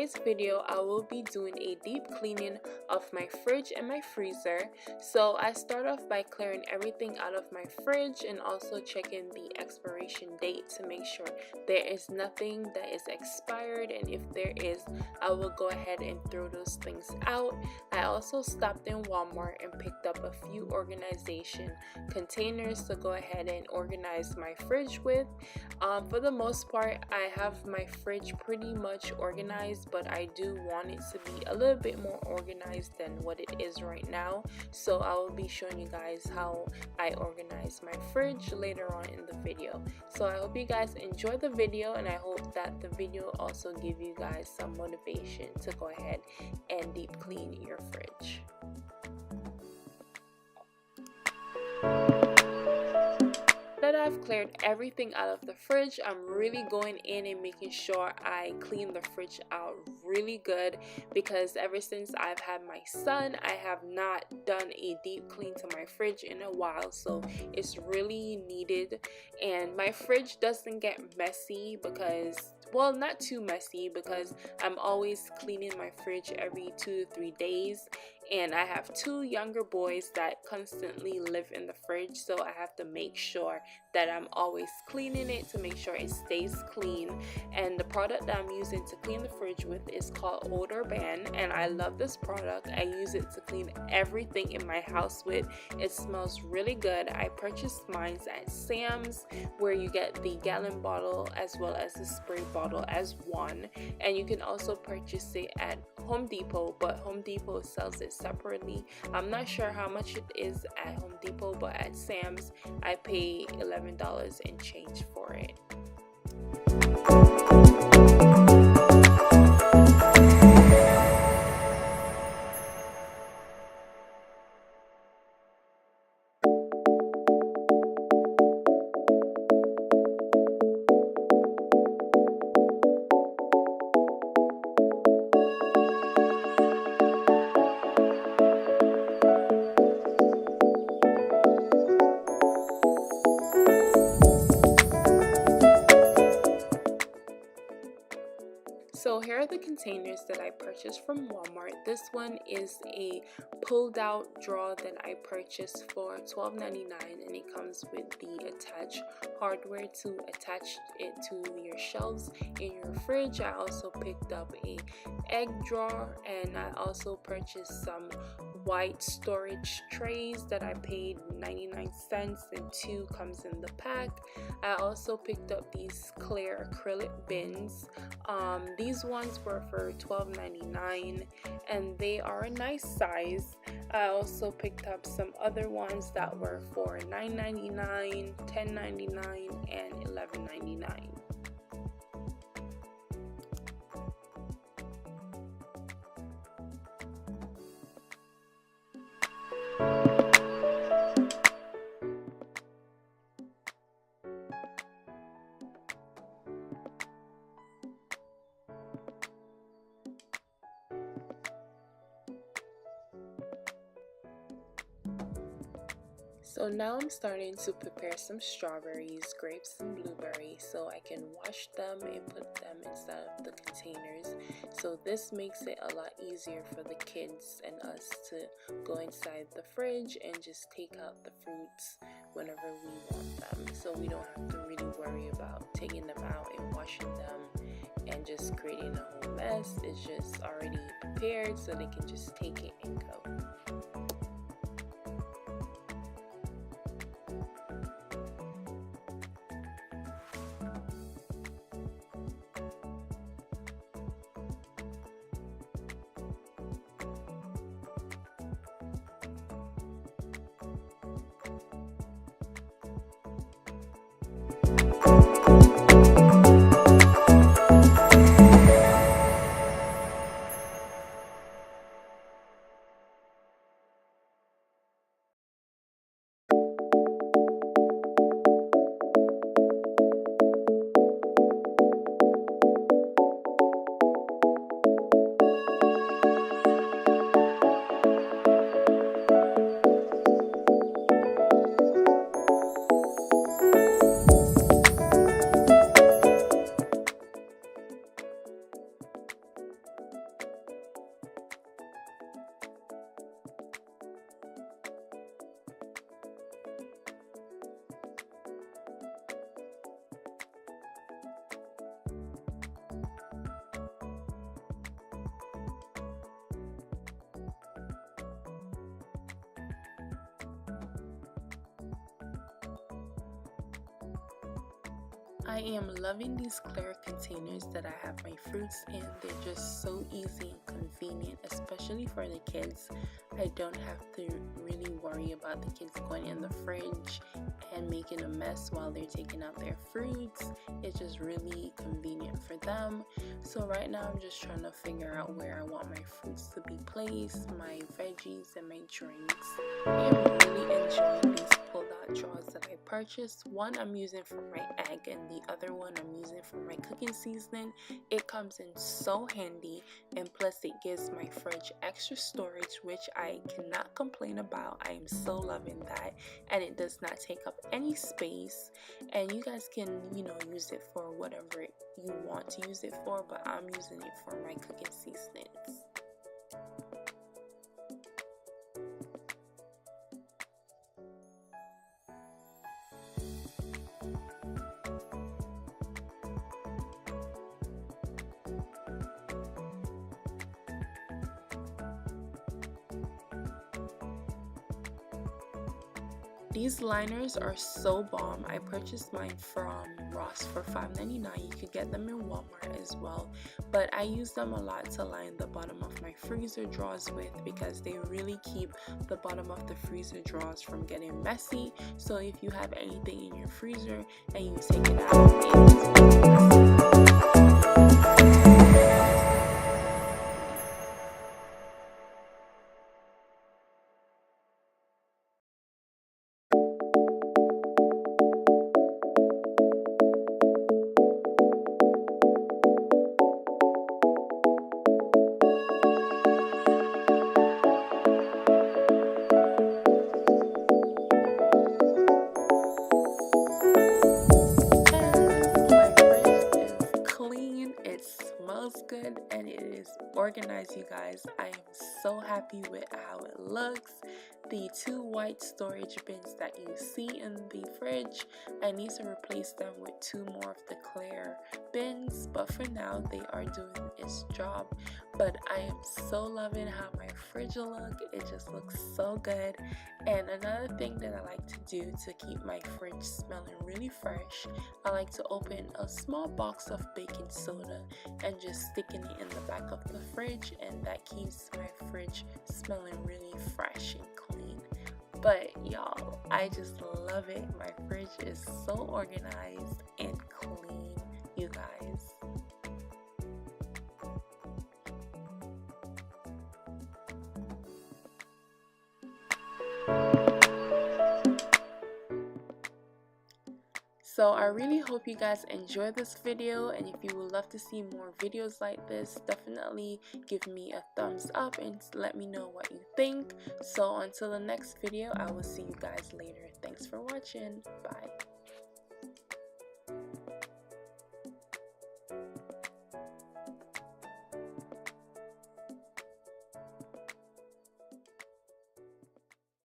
today's video, I will be doing a deep cleaning of my fridge and my freezer. So I start off by clearing everything out of my fridge and also checking the expiration date to make sure there is nothing that is expired, and if there is, I will go ahead and throw those things out. I also stopped in Walmart and picked up a few organization containers to go ahead and organize my fridge with. For the most part, I have my fridge pretty much organized, but I do want it to be a little bit more organized than what it is right now. So I will be showing you guys how I organize my fridge later on in the video. So I hope you guys enjoy the video, and I hope that the video also give you guys some motivation to go ahead and deep clean your fridge. That I've cleared everything out of the fridge, I'm really going in and making sure I clean the fridge out really good, because ever since I've had my son, I have not done a deep clean to my fridge in a while, so it's really needed. And my fridge doesn't get messy because, well, not too messy, because I'm always cleaning my fridge every 2 to 3 days, and I have 2 younger boys that constantly live in the fridge, so I have to make sure that I'm always cleaning it to make sure it stays clean. And the product that I'm using to clean the fridge with is called Odor Ban, and I love this product. I use it to clean everything in my house with. It smells really good. I purchased mine at Sam's, where you get the gallon bottle as well as the spray bottle as one, and you can also purchase it at Home Depot, but Home Depot sells it separately. I'm not sure how much it is at Home Depot, but at Sam's I pay $11 and change for it. So here are the containers that I purchased from Walmart. This one is a pulled out drawer that I purchased for $12.99, and it comes with the attached hardware to attach it to your shelves in your fridge. I also picked up a egg drawer, and I also purchased some white storage trays that I paid 99 cents, and 2 comes in the pack. I also picked up these clear acrylic bins. These ones were for $12.99, and they are a nice size. I also picked up some other ones that were for $9.99, $10.99, and $11.99. So now I'm starting to prepare some strawberries, grapes, and blueberries so I can wash them and put them inside of the containers. So this makes it a lot easier for the kids and us to go inside the fridge and just take out the fruits whenever we want them. So we don't have to really worry about taking them out and washing them and just creating a whole mess. It's just already prepared so they can just take it and go. I am loving these clear containers that I have my fruits in. They're just so easy and convenient, especially for the kids. I don't have to really worry about the kids going in the fridge and making a mess while they're taking out their fruits. It's just really convenient for them. So right now I'm just trying to figure out where I want my fruits to be placed, my veggies and my drinks. I am really enjoying these pull-out drawers that I purchased. One I'm using for my egg and the other one I'm using for my cooking seasoning. It comes in so handy, and plus it gives my fridge extra storage, which I cannot complain about. I am so loving that, and it does not take up any space, and you guys can, you know, use it for whatever you want to use it for, but I'm using it for my cooking seasonings. These liners are so bomb. I purchased mine from Ross for $5.99. You could get them in Walmart as well, but I use them a lot to line the bottom of my freezer drawers with, because they really keep the bottom of the freezer drawers from getting messy. So if you have anything in your freezer and you take it out, good and it is organized, you guys. I am so happy with how it looks. The two white storage bins that you see in the fridge, I need to replace them with two more of the clear bins, but for now they are doing its job. But I am so loving how my fridge look. It just looks so good. And another thing that I like to do to keep my fridge smelling really fresh, I like to open a small box of baking soda and just sticking it in the back of the fridge, and that keeps my fridge smelling really fresh and clean. But y'all, I just love it. My fridge is so organized and clean, you guys. So I really hope you guys enjoy this video, and if you would love to see more videos like this, definitely give me a thumbs up and let me know what you think. So until the next video, I will see you guys later. Thanks for watching. Bye.